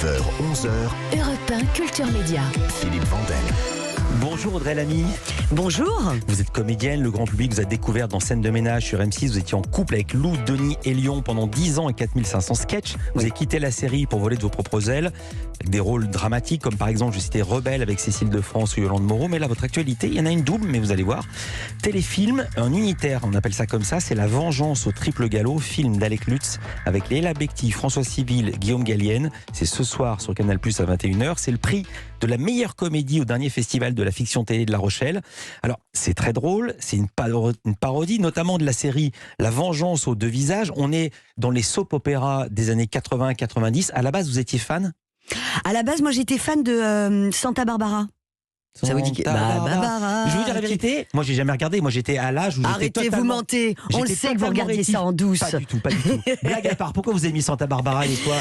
9h, 11h, Europe 1 Culture Média. Philippe Vandel. Bonjour Audrey Lamy. Bonjour. Vous êtes comédienne, le grand public vous a découvert dans Scène de ménage sur M6. Vous étiez en couple avec Lou, Denis et Lyon pendant 10 ans et 4500 sketchs. Vous avez quitté la série pour voler de vos propres ailes, avec des rôles dramatiques comme par exemple, je citais Rebelle avec Cécile de France ou Yolande Moreau. Mais là, votre actualité, il y en a une double, mais vous allez voir. Téléfilm, un unitaire, on appelle ça comme ça, c'est La Vengeance au triple galop, film d'Alec Lutz avec Leila Bekti, François Civil, Guillaume Gallienne. C'est ce soir sur Canal+ à 21h. C'est le prix de la meilleure comédie au dernier festival de la fiction télé de La Rochelle. Alors, c'est très drôle, c'est une parodie, notamment de la série La Vengeance aux deux visages. On est dans les soap-opéras des années 80-90. À la base, vous étiez fan ? À la base, moi j'étais fan de Santa Barbara. Ça vous dit que... Barbara. Je vais vous dire la vérité, moi j'ai jamais regardé, moi j'étais à l'âge où Arrêtez, j'étais totalement... vous mentez, on le sait que vous regardiez ça en douce. Pas du tout, pas du tout. Blague à part, pourquoi vous avez mis Santa Barbara et quoi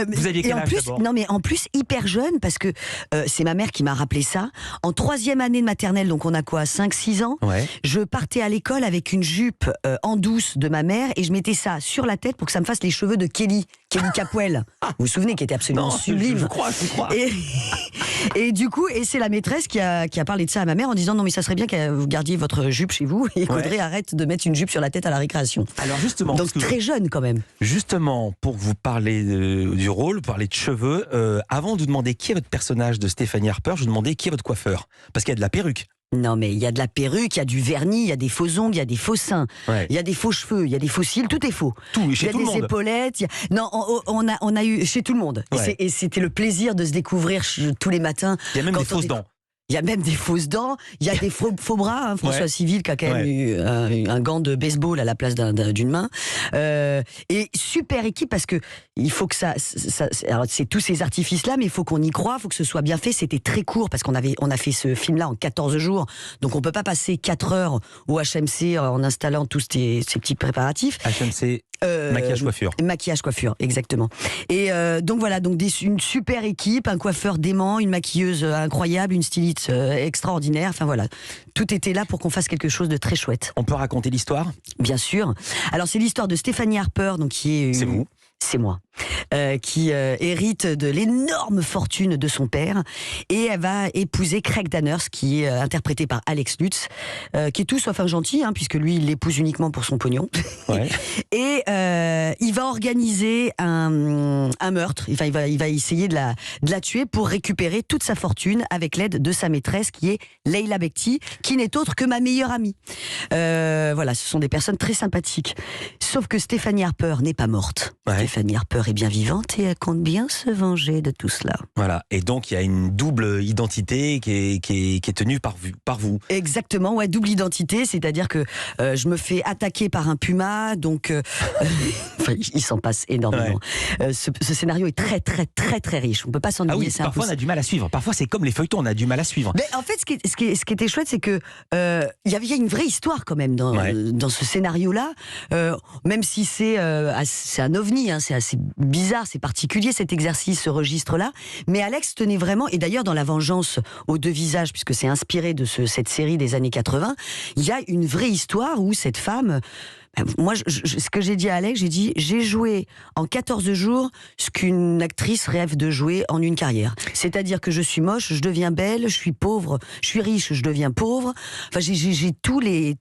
Vous aviez quel âge d'abord ? Non mais en plus hyper jeune, parce que c'est ma mère qui m'a rappelé ça. En 3e année de maternelle, donc on a quoi, 5-6 ans, je partais à l'école avec une jupe en douce de ma mère et je mettais ça sur la tête pour que ça me fasse les cheveux de Kelly Capwell. Vous vous souvenez, qui était absolument sublime. Je crois. Et du coup, c'est la maîtresse qui a parlé de ça à ma mère en disant non mais ça serait bien que vous gardiez votre jupe chez vous et qu'Audrey arrête de mettre une jupe sur la tête à la récréation. Alors justement, donc très jeune quand même. Justement, pour vous parler du rôle, parler de cheveux, avant de vous demander qui est votre personnage de Stéphanie Harper, je vous demandais qui est votre coiffeur, parce qu'il y a de la perruque. Non mais il y a de la perruque, il y a du vernis, il y a des faux ongles, il y a des faux seins, il y a des faux cheveux, il y a des faux cils, tout est faux. Tout, chez tout le monde. Il y a des épaulettes, non, on a eu chez tout le monde. Et c'était le plaisir de se découvrir tous les matins. Il y a même des fausses dents. Il y a même des fausses dents, il y a des faux bras. François Civil qui a quand même eu un gant de baseball à la place d'une main. Et super équipe parce que il faut que ça alors c'est tous ces artifices-là, mais il faut qu'on y croie, il faut que ce soit bien fait. C'était très court parce qu'on a fait ce film-là en 14 jours, donc on peut pas passer 4 heures au HMC en installant tous ces petits préparatifs. HMC. Maquillage coiffure, exactement. Et donc voilà, une super équipe, un coiffeur dément, une maquilleuse incroyable, une styliste extraordinaire. Enfin voilà, tout était là pour qu'on fasse quelque chose de très chouette. On peut raconter l'histoire ? Bien sûr. Alors c'est l'histoire de Stéphanie Harper, donc qui est. C'est vous ? C'est moi. Qui hérite de l'énorme fortune de son père, et elle va épouser Craig Danners, qui est interprété par Alex Lutz, qui est tout sauf un gentil, puisque lui il l'épouse uniquement pour son pognon. Et il va organiser un meurtre. Il va essayer de la tuer pour récupérer toute sa fortune avec l'aide de sa maîtresse, qui est Leila Bekti, qui n'est autre que ma meilleure amie. Voilà, ce sont des personnes très sympathiques. Sauf que Stéphanie Harper n'est pas morte. Stéphanie Harper est bien vivante et elle compte bien se venger de tout cela. Voilà, et donc il y a une double identité qui est tenue par vous. Exactement, double identité, c'est-à-dire que je me fais attaquer par un puma, donc il s'en passe énormément. Ce scénario est très très très très riche, on peut pas s'ennuyer. Parfois on a du mal à suivre, parfois c'est comme les feuilletons, on a du mal à suivre. Mais en fait, ce qui était chouette, c'est que il y avait une vraie histoire quand même dans ce scénario-là, même si c'est un ovni, c'est assez bizarre, c'est particulier cet exercice, ce registre-là. Mais Alex tenait vraiment, et d'ailleurs dans La Vengeance aux deux visages, puisque c'est inspiré de cette série des années 80, il y a une vraie histoire où cette femme... Moi, ce que j'ai dit à Alex, j'ai joué en 14 jours ce qu'une actrice rêve de jouer en une carrière. C'est-à-dire que je suis moche, je deviens belle, je suis pauvre, je suis riche, je deviens pauvre. Enfin, j'ai tous les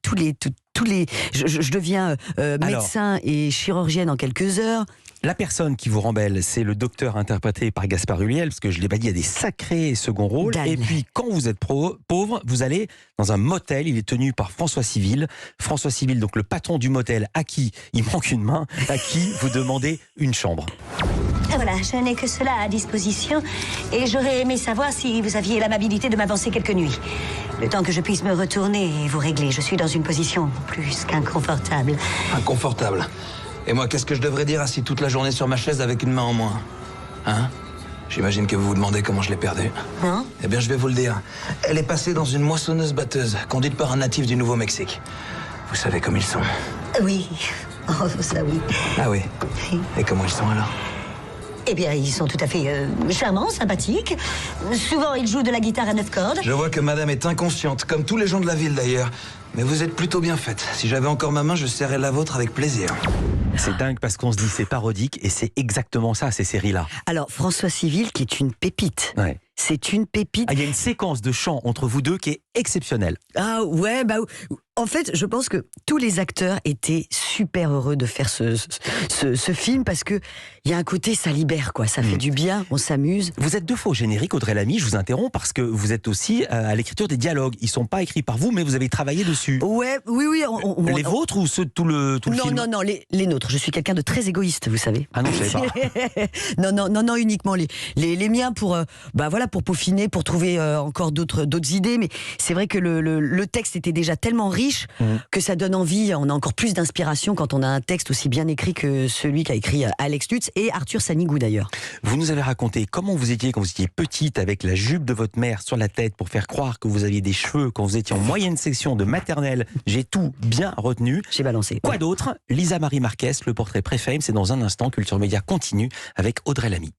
je deviens médecin et chirurgienne en quelques heures. La personne qui vous rend belle, c'est le docteur interprété par Gaspard Ulliel, parce que je l'ai pas dit, il y a des sacrés second rôles. Et puis, quand vous êtes pauvre, vous allez dans un motel, il est tenu par François Civil. François Civil, donc le patron du motel, à qui il manque une main, à qui vous demandez une chambre. Voilà, je n'ai que cela à disposition et j'aurais aimé savoir si vous aviez l'amabilité de m'avancer quelques nuits. Le temps que je puisse me retourner et vous régler. Je suis dans une position plus qu'inconfortable. Inconfortable ? Et moi, qu'est-ce que je devrais dire assis toute la journée sur ma chaise avec une main en moins ? J'imagine que vous vous demandez comment je l'ai perdue. Non ? Eh bien, je vais vous le dire. Elle est passée dans une moissonneuse-batteuse, conduite par un natif du Nouveau-Mexique. Vous savez comme ils sont. Oui. Oh, ça oui. Ah oui ? Et comment ils sont alors ? Eh bien, ils sont tout à fait charmants, sympathiques. Souvent, ils jouent de la guitare à 9 cordes. Je vois que madame est inconsciente, comme tous les gens de la ville d'ailleurs. Mais vous êtes plutôt bien faite. Si j'avais encore ma main, je serrais la vôtre avec plaisir. C'est dingue parce qu'on se dit c'est parodique et c'est exactement ça, ces séries-là. Alors, François Civil, qui est une pépite. Ouais. C'est une pépite. Ah, il y a une séquence de chant entre vous deux qui est exceptionnelle. Ah ouais, bah en fait, je pense que tous les acteurs étaient super heureux de faire ce film parce que il y a un côté, ça libère quoi, ça fait du bien, on s'amuse. Vous êtes deux fois au générique, Audrey Lamy, je vous interromps parce que vous êtes aussi à l'écriture des dialogues. Ils sont pas écrits par vous, mais vous avez travaillé dessus. Ouais, oui. Les vôtres ou ceux de tout le film? Non, les nôtres. Je suis quelqu'un de très égoïste, vous savez. Ah non, je savais pas. non, uniquement les miens pour pour peaufiner, pour trouver encore d'autres idées. Mais c'est vrai que le texte était déjà tellement riche que ça donne envie. On a encore plus d'inspiration quand on a un texte aussi bien écrit que celui qu'a écrit Alex Lutz et Arthur Sanigou d'ailleurs. Vous nous avez raconté comment vous étiez quand vous étiez petite avec la jupe de votre mère sur la tête pour faire croire que vous aviez des cheveux quand vous étiez en moyenne section de maternelle. J'ai tout bien retenu. J'ai balancé. Quoi d'autre? Lisa Marie Marquez, le portrait pré-fame, c'est dans un instant. Culture Média continue avec Audrey Lamy.